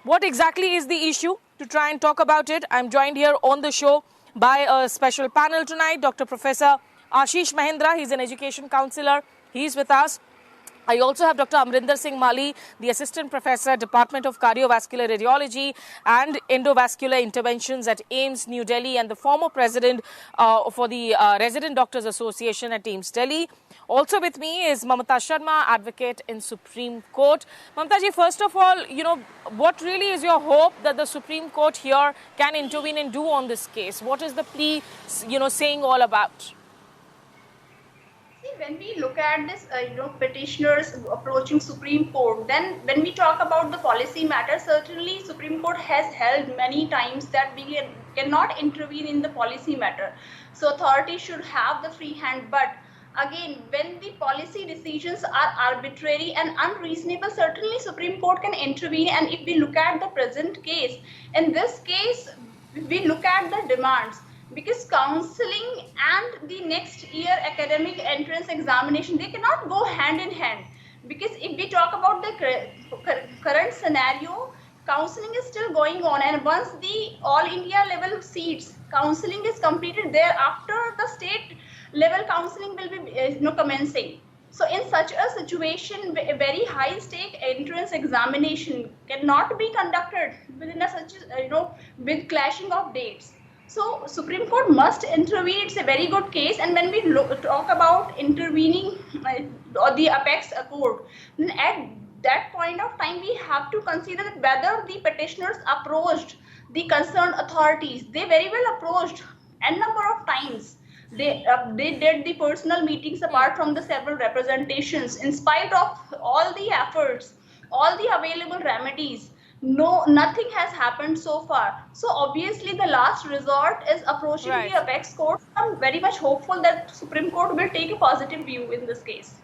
what exactly is the issue. To try and talk about it, I'm joined here on the show by a special panel tonight, Dr. Professor Ashish Mahendra. He's an education counselor. He's with us. I also have Dr. Amrinder Singh Mali, the Assistant Professor, Department of Cardiovascular Radiology and Endovascular Interventions at AIMS, New Delhi, and the former President for the Resident Doctors Association at AIMS, Delhi. Also with me is Mamata Sharma, advocate in Supreme Court. Mamata ji, first of all, what really is your hope that the Supreme Court here can intervene and do on this case? What is the plea, saying all about? When we look at this, petitioners approaching Supreme Court, then when we talk about the policy matter, certainly Supreme Court has held many times that we cannot intervene in the policy matter. So authority should have the free hand. But again, when the policy decisions are arbitrary and unreasonable, certainly Supreme Court can intervene. And if we look at the present case, in this case, we look at the demands. Because counseling and the next year academic entrance examination, they cannot go hand in hand. Because if we talk about the current scenario, counseling is still going on, and once the all India level seats counseling is completed, thereafter the state level counseling will be commencing. So in such a situation, a very high stake entrance examination cannot be conducted within with clashing of dates. So Supreme Court must intervene. It's a very good case. And when we talk about intervening or the apex court, then at that point of time, we have to consider that whether the petitioners approached the concerned authorities. They very well approached a number of times. They did the personal meetings apart from the several representations. In spite of all the efforts, all the available remedies, nothing has happened so far. So obviously the last resort is approaching the apex court. I'm very much hopeful that Supreme Court will take a positive view in this case.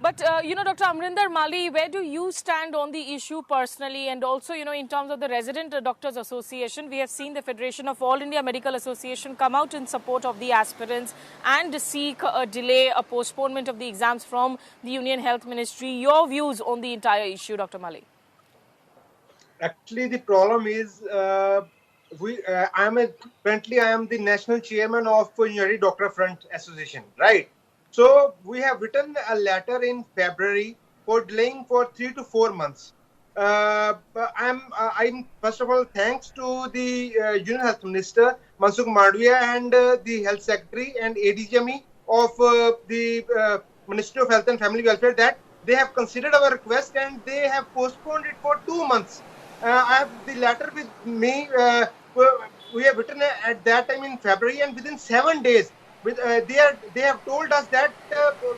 But, Dr. Amrinder Mali, where do you stand on the issue personally? And also, in terms of the Resident Doctors Association, we have seen the Federation of All India Medical Association come out in support of the aspirants and seek a delay, a postponement of the exams from the Union Health Ministry. Your views on the entire issue, Dr. Mali? Actually, the problem is, currently I am the national chairman of United Doctor Front Association, right? So we have written a letter in February for delaying for 3 to 4 months. I'm first of all thanks to the Union Health Minister Mansukh Mandavia and the Health Secretary and ADGME of the Ministry of Health and Family Welfare that they have considered our request and they have postponed it for 2 months. I have the letter with me. We have written at that time in February, and within 7 days. They have told us that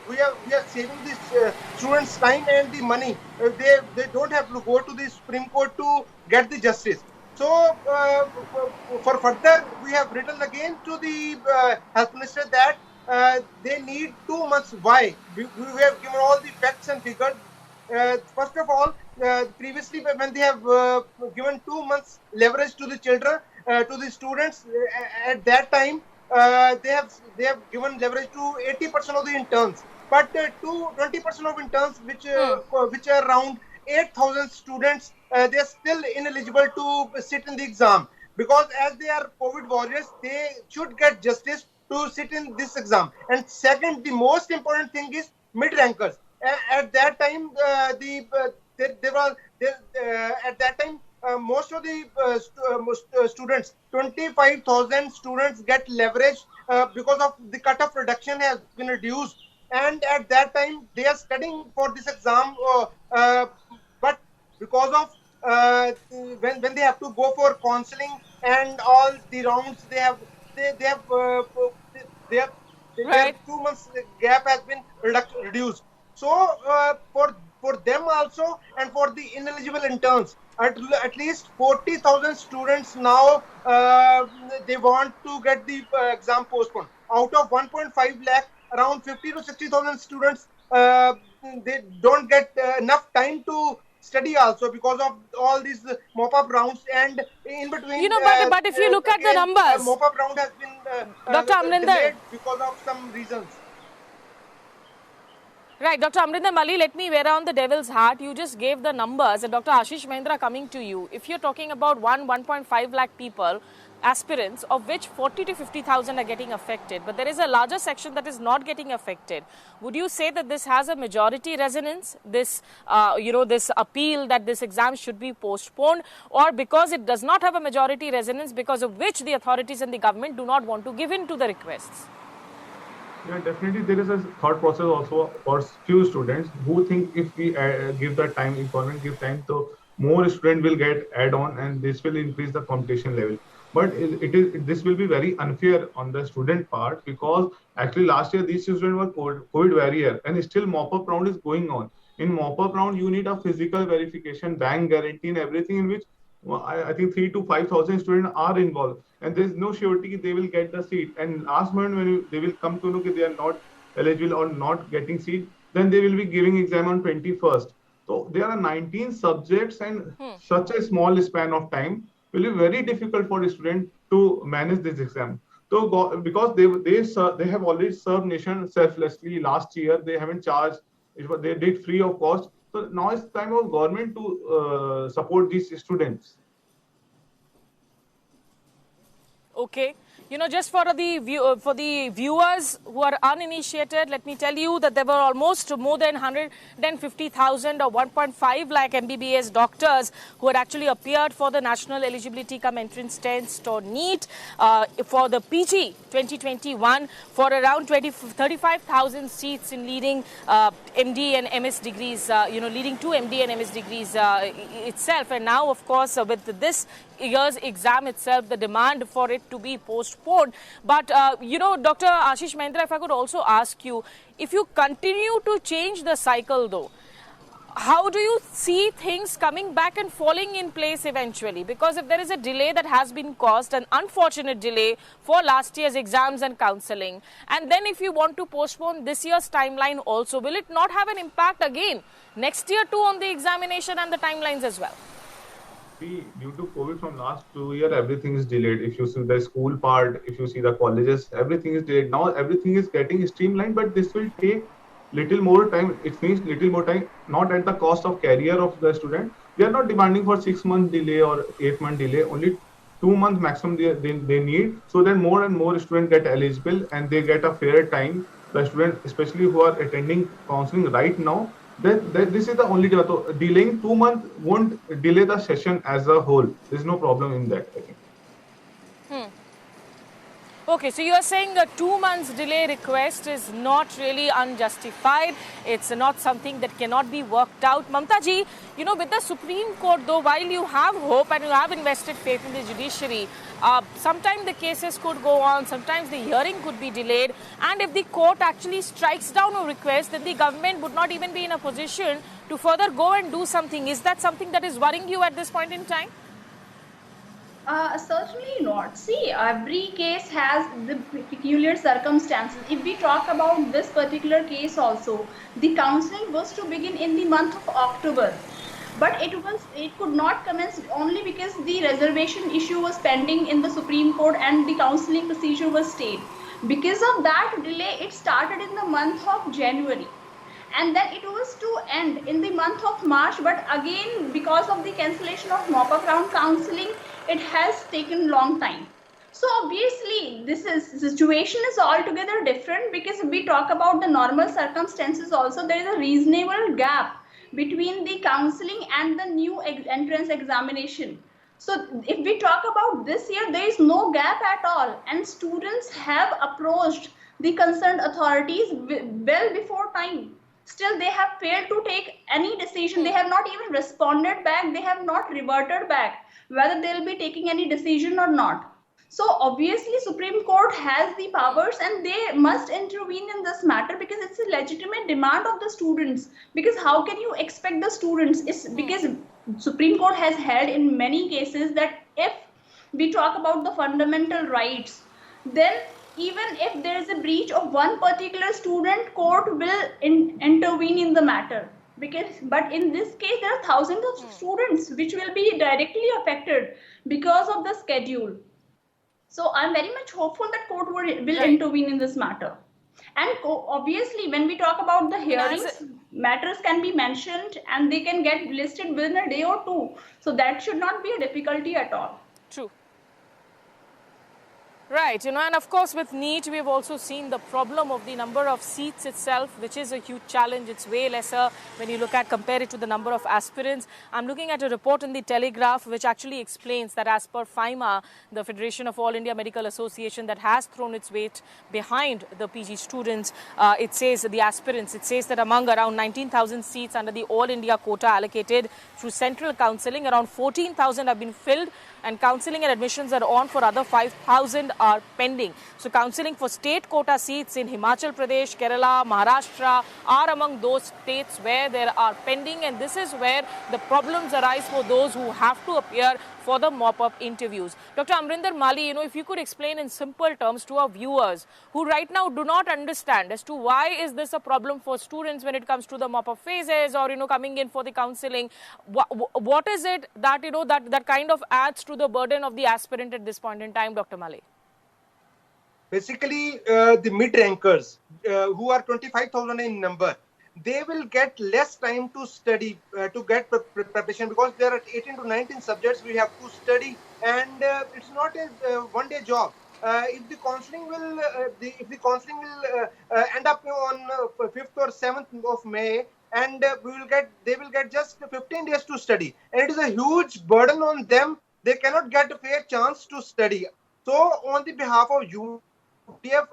we are saving the students' time and the money. They don't have to go to the Supreme Court to get the justice. So for further, we have written again to the Health Minister that they need 2 months. Why? We have given all the facts and figures. First of all, previously when they have given 2 months leverage to the children, to the students, at that time. They have given leverage to 80% of the interns, but to 20% of interns, which are around 8,000 students, they are still ineligible to sit in the exam because as they are COVID warriors, they should get justice to sit in this exam. And second, the most important thing is mid-rankers. At that time, most of the students, 25,000 students get leverage because of the cutoff reduction has been reduced. And at that time, they are studying for this exam. But because of when they have to go for counseling and all the rounds, their 2 months gap has been reduced. So for them also and for the ineligible interns, at least 40,000 students now, they want to get the exam postponed. Out of 1.5 lakh, around 50 to 60,000 students, they don't get enough time to study also because of all these mop-up rounds, and in between. But if you look at the numbers, mop-up round has been Dr. Amrinder, delayed because of some reasons. Right, Dr. Amrinder Mali, let me wear on the devil's hat. You just gave the numbers, and Dr. Ashish Mahendra, coming to you. If you're talking about 1.5 lakh people, aspirants, of which 40 to 50,000 are getting affected, but there is a larger section that is not getting affected. Would you say that this has a majority resonance, this, this appeal that this exam should be postponed, or because it does not have a majority resonance, because of which the authorities and the government do not want to give in to the requests? Yeah, definitely there is a thought process also for few students who think if we give the time, if government give time, so more students will get add on and this will increase the competition level. But this will be very unfair on the student part because actually last year these students were COVID barrier and still mop-up round is going on. In mop-up round, you need a physical verification, bank guarantee and everything in which I think 3,000 to 5,000 students are involved, and there is no surety they will get the seat. And last moment when they will come to know that they are not eligible or not getting seat, then they will be giving exam on 21st. So there are 19 subjects, and such a small span of time will be very difficult for the student to manage this exam. So because they have already served nation selflessly last year, they haven't charged. They did free of cost. So now it's time of government to support these students. Okay. Just for the viewers who are uninitiated, let me tell you that there were almost more than 150,000 or 1.5 lakh MBBS doctors who had actually appeared for the National Eligibility Cum Entrance Test or NEET for the PG 2021 for around 35,000 seats in leading MD and MS degrees, leading to MD and MS degrees itself. And now, of course, with this year's exam itself, the demand for it to be postponed. But, Dr. Ashish Mahendra, if I could also ask you, if you continue to change the cycle though, how do you see things coming back and falling in place eventually? Because if there is a delay that has been caused, an unfortunate delay for last year's exams and counselling, and then if you want to postpone this year's timeline also, will it not have an impact again next year too on the examination and the timelines as well? Due to COVID from last 2 years, everything is delayed. If you see the school part, if you see the colleges, everything is delayed. Now everything is getting streamlined, but this will take little more time. It means little more time, not at the cost of career of the student. They are not demanding for 6-month delay or 8-month delay. Only 2 months maximum they need, so that more and more students get eligible and they get a fair time. The students, especially who are attending counseling right now, this is the only delay. So delaying 2 months won't delay the session as a whole. There's no problem in that, I think. Okay, so you are saying a 2 months delay request is not really unjustified. It's not something that cannot be worked out. Mamta ji, with the Supreme Court though, while you have hope and you have invested faith in the judiciary, sometimes the cases could go on, sometimes the hearing could be delayed. And if the court actually strikes down a request, then the government would not even be in a position to further go and do something. Is that something that is worrying you at this point in time? Certainly not. See, every case has the peculiar circumstances. If we talk about this particular case also, the counseling was to begin in the month of October, but it could not commence only because the reservation issue was pending in the Supreme Court and the counseling procedure was stayed. Because of that delay, it started in the month of January. And then it was to end in the month of March, but again, because of the cancellation of mop-up round counseling, it has taken long time. So obviously, situation is altogether different, because if we talk about the normal circumstances also, there is a reasonable gap between the counseling and the new entrance examination. So if we talk about this year, there is no gap at all, and students have approached the concerned authorities well before time. Still, they have failed to take any decision. They have not even responded back. They have not reverted back whether they will be taking any decision or not. So obviously, Supreme Court has the powers and they must intervene in this matter, because it's a legitimate demand of the students. Because how can you expect the students? It's because Supreme Court has held in many cases that if we talk about the fundamental rights, then even if there is a breach of one particular student, court will intervene in the matter. But in this case, there are thousands of students which will be directly affected because of the schedule. So I'm very much hopeful that court will intervene in this matter. And obviously, when we talk about the hearings, matters can be mentioned and they can get listed within a day or two. So that should not be a difficulty at all. True. Right, and of course with NEET we have also seen the problem of the number of seats itself, which is a huge challenge. It's way lesser when you compare it to the number of aspirants. I'm looking at a report in the Telegraph which actually explains that as per FIMA, the Federation of All India Medical Association, that has thrown its weight behind the PG students. It says the aspirants, it says that among around 19,000 seats under the All India quota allocated through central counselling, around 14,000 have been filled, and counselling and admissions are on for other 5,000 are pending. So counselling for state quota seats in Himachal Pradesh, Kerala, Maharashtra are among those states where there are pending, and this is where the problems arise for those who have to appear for the mop-up interviews. Dr. Amrinder Mali, if you could explain in simple terms to our viewers who right now do not understand as to why is this a problem for students when it comes to the mop-up phases or, coming in for the counselling, what is it that, that kind of adds to the burden of the aspirant at this point in time, Dr. Mali? Basically, the mid-rankers who are 25,000 in number, they will get less time to study, to get preparation, because there are 18 to 19 subjects we have to study, and it's not a one-day job. If the counselling will, end up on 5th or 7th of May, and they will get just 15 days to study, and it is a huge burden on them. They cannot get a fair chance to study. So, on the behalf of UDF,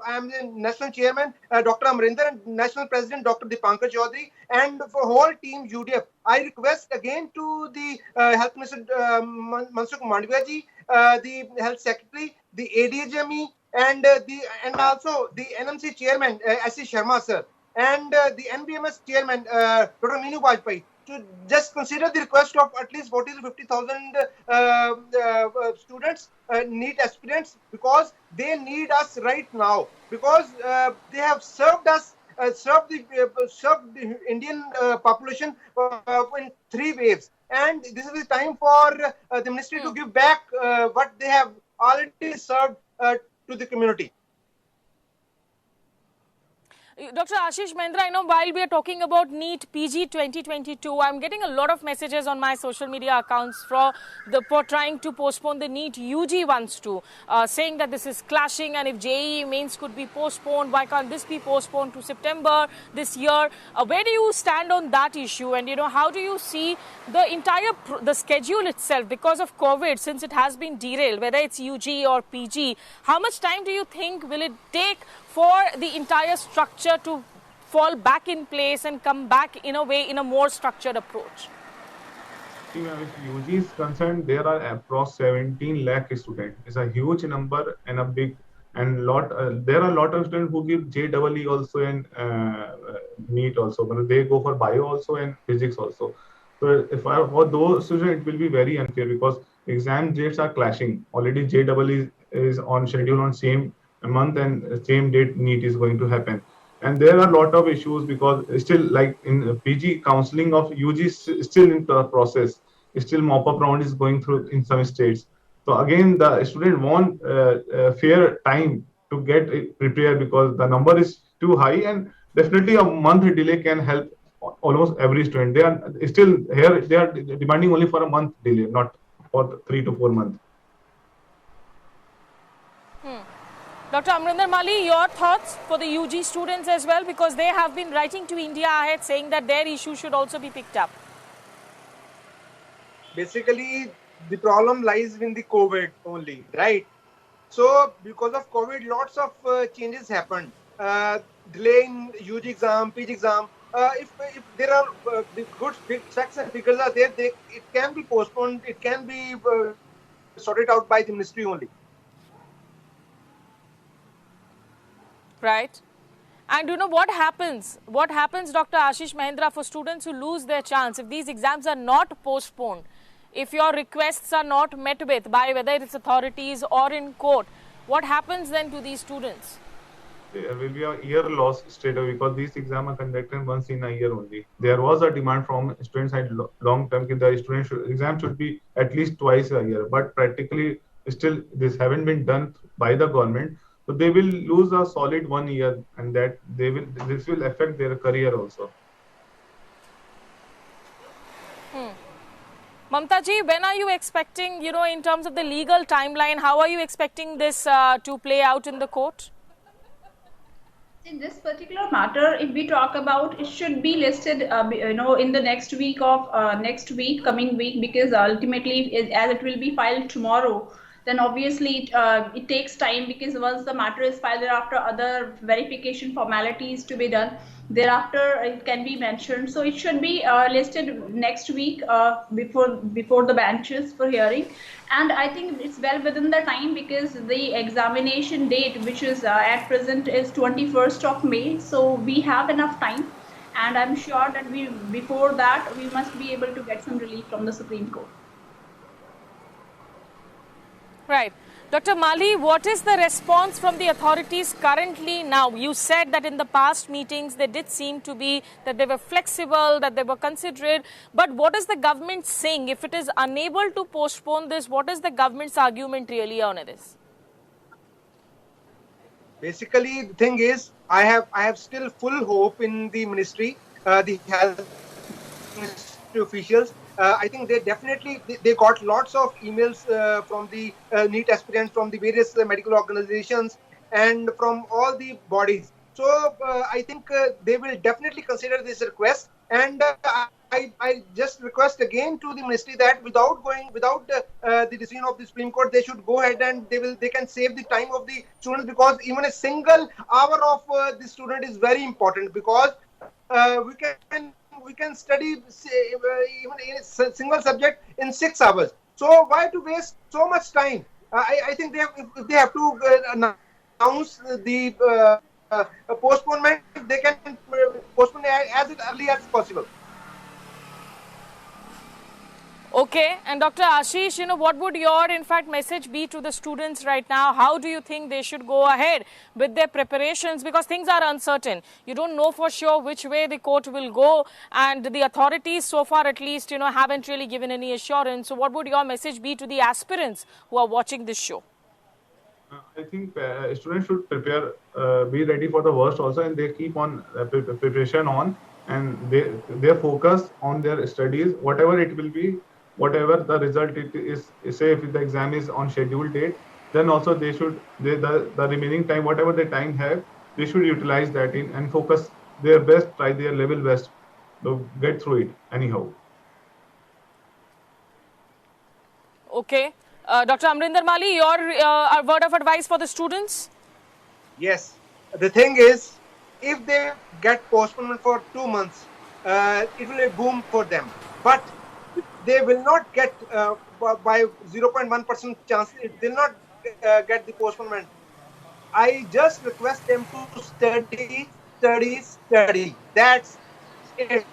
I am the National Chairman, Dr. Amrinder, and National President, Dr. Dipankar Chaudhary, and for whole team UDF, I request again to the Health Minister Mansukh Mandavia ji, the Health Secretary, the ADHME, and also the NMC Chairman, Ashish Sharma sir, and the NBMS Chairman, Dr. Meenu Bajpai, to just consider the request of at least 40 to 50,000 students, NEET aspirants, because they need us right now, because they have served us, served the Indian population in 3 waves, and this is the time for the ministry to give back what they have already served to the community. Dr. Ashish Mahendra, I know while we are talking about NEET PG 2022, I'm getting a lot of messages on my social media accounts for trying to postpone the NEET UG ones too, saying that this is clashing, and if JEE mains could be postponed, why can't this be postponed to September this year? Where do you stand on that issue, and how do you see the entire the schedule itself because of COVID, since it has been derailed, whether it's UG or PG? How much time do you think will it take for the entire structure to fall back in place and come back in a way, in a more structured approach? If UG is concerned, there are approx 17 lakh students. It's a huge number and a big and lot. There are a lot of students who give JEE also and NEET also, but they go for bio also and physics also. So for those students, it will be very unfair because exam dates are clashing. Already JEE is on schedule on same month and same date NEET is going to happen. And there are a lot of issues because still, like in PG counselling of UG is still in the process. Still mop-up round is going through in some states. So again, the student want fair time to get prepared because the number is too high, and definitely a month delay can help almost every student. They are still here, they are demanding only for a month delay, not for 3 to 4 months. Dr. Amrinder Mali, your thoughts for the UG students as well, because they have been writing to India ahead saying that their issue should also be picked up. Basically, the problem lies in the COVID only, right? So, because of COVID, lots of changes happened. Delay in UG exam, PG exam. If there are the good facts and figures are there, it can be postponed. It can be sorted out by the ministry only. Right. And what happens? What happens, Dr. Ashish Mahendra, for students who lose their chance if these exams are not postponed? If your requests are not met with by whether it's authorities or in court, what happens then to these students? There will be a year loss straight away because these exams are conducted once in a year only. There was a demand from students side long term that the exam should be at least twice a year, but practically still this haven't been done by the government. So they will lose a solid 1 year, and that this will affect their career also. Mamta ji, when are you expecting, in terms of the legal timeline, how are you expecting this to play out in the court? In this particular matter, if we talk about, it should be listed, in the next week coming week, because ultimately, as it will be filed tomorrow, then obviously it takes time, because once the matter is filed, thereafter other verification formalities to be done. Thereafter, it can be mentioned. So it should be listed next week before the benches for hearing. And I think it's well within the time, because the examination date, which is at present, is 21st of May. So we have enough time, and I'm sure that before that we must be able to get some relief from the Supreme Court. Right. Dr. Mali, what is the response from the authorities currently now? You said that in the past meetings, they did seem to be that they were flexible, that they were considerate. But what is the government saying? If it is unable to postpone this, what is the government's argument really on this? Basically, the thing is, I have still full hope in the ministry, the health ministry officials. I think they definitely they got lots of emails from the NEET aspirants, from the various medical organizations, and from all the bodies. So I think they will definitely consider this request. And I just request again to the ministry that without the decision of the Supreme Court, they should go ahead and they can save the time of the students, because even a single hour of the student is very important, because we can study even in a single subject in 6 hours. So why to waste so much time? I think if they have to announce the postponement, they can postpone as early as possible. Okay, and Dr. Ashish, what would your, in fact, message be to the students right now? How do you think they should go ahead with their preparations? Because things are uncertain. You don't know for sure which way the court will go, and the authorities so far at least, haven't really given any assurance. So what would your message be to the aspirants who are watching this show? I think students should prepare, be ready for the worst also, and they keep on preparation on, and they focus on their studies, whatever it will be. Whatever the result it is, say if the exam is on scheduled date, then also they should, the remaining time, whatever the time have, they should utilize that in and focus their best, try their level best to get through it anyhow. Okay. Dr. Amrinder Mali, your word of advice for the students? Yes. The thing is, if they get postponement for 2 months, it will be a boom for them. But they will not get by 0.1% chance. They will not get the postponement. I just request them to study. That's it.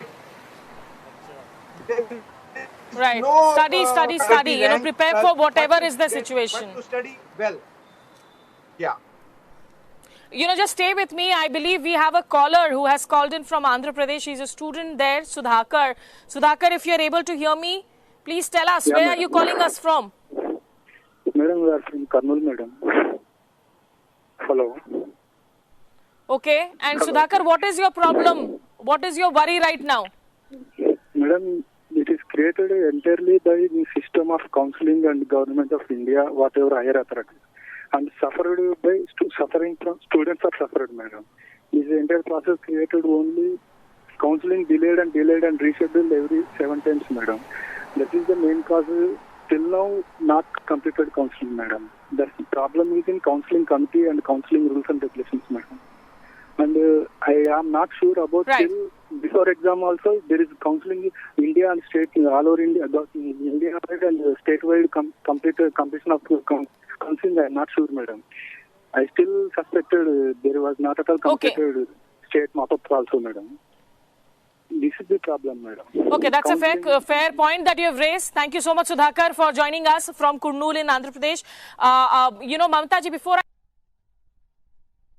Right. No, study. Prepare for whatever is the situation. But to study well. Yeah. Just stay with me. I believe we have a caller who has called in from Andhra Pradesh. He's a student there, Sudhakar. Sudhakar, if you're able to hear me, please tell us, where are you calling us from? Madam, we are from Karnool, madam. Hello. Okay. And Hello. Sudhakar, what is your problem? What is your worry right now? Madam, it is created entirely by the system of counselling and government of India, whatever higher authorities. And suffered by suffering from students are suffered, madam. This entire process created only counselling delayed and rescheduled every 7 times, madam. That is the main cause. Till now, not completed counselling, madam. The problem is in counselling committee and counselling rules and regulations, madam. And I am not sure about till before exam also there is counselling in India and state all over India, and statewide completion of counselling. I am not sure, madam. I still suspected there was not at all completed state mop-up also, madam. This is the problem, madam. Okay, that's a fair point that you have raised. Thank you so much, Sudhakar, for joining us from Kurnool in Andhra Pradesh. Mamta ji, before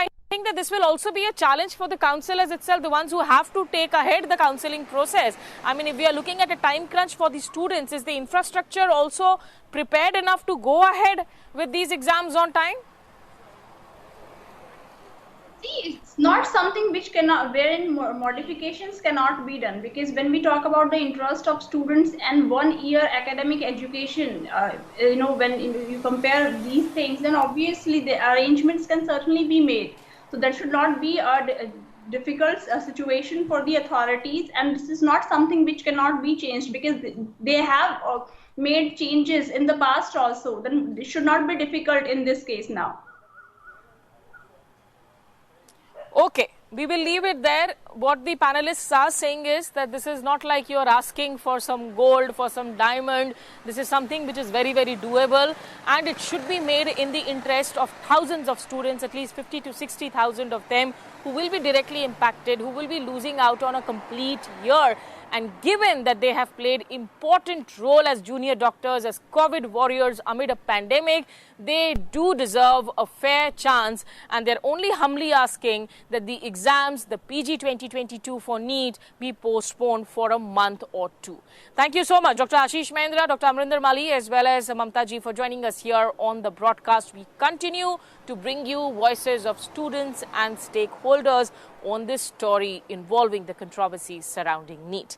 I think that this will also be a challenge for the counsellors itself, the ones who have to take ahead the counselling process. I mean, if we are looking at a time crunch for the students, is the infrastructure also prepared enough to go ahead with these exams on time? See, it's not something which cannot, wherein modifications cannot be done, because when we talk about the interest of students and 1 year academic education, when you compare these things, then obviously the arrangements can certainly be made. So that should not be a difficult situation for the authorities, and this is not something which cannot be changed, because they have made changes in the past also. Then it should not be difficult in this case now. Okay, we will leave it there. What the panelists are saying is that this is not like you are asking for some gold, for some diamond. This is something which is very, very doable, and it should be made in the interest of thousands of students, at least 50 to 60,000 of them, who will be directly impacted, who will be losing out on a complete year. And given that they have played important role as junior doctors, as COVID warriors amid a pandemic, they do deserve a fair chance, and they're only humbly asking that the exams, the PG 2022 for NEET, be postponed for a month or two. Thank you so much, Dr. Ashish Mahendra, Dr. Amrinder Mali, as well as Mamta ji, for joining us here on the broadcast. We continue to bring you voices of students and stakeholders on this story involving the controversies surrounding NEET.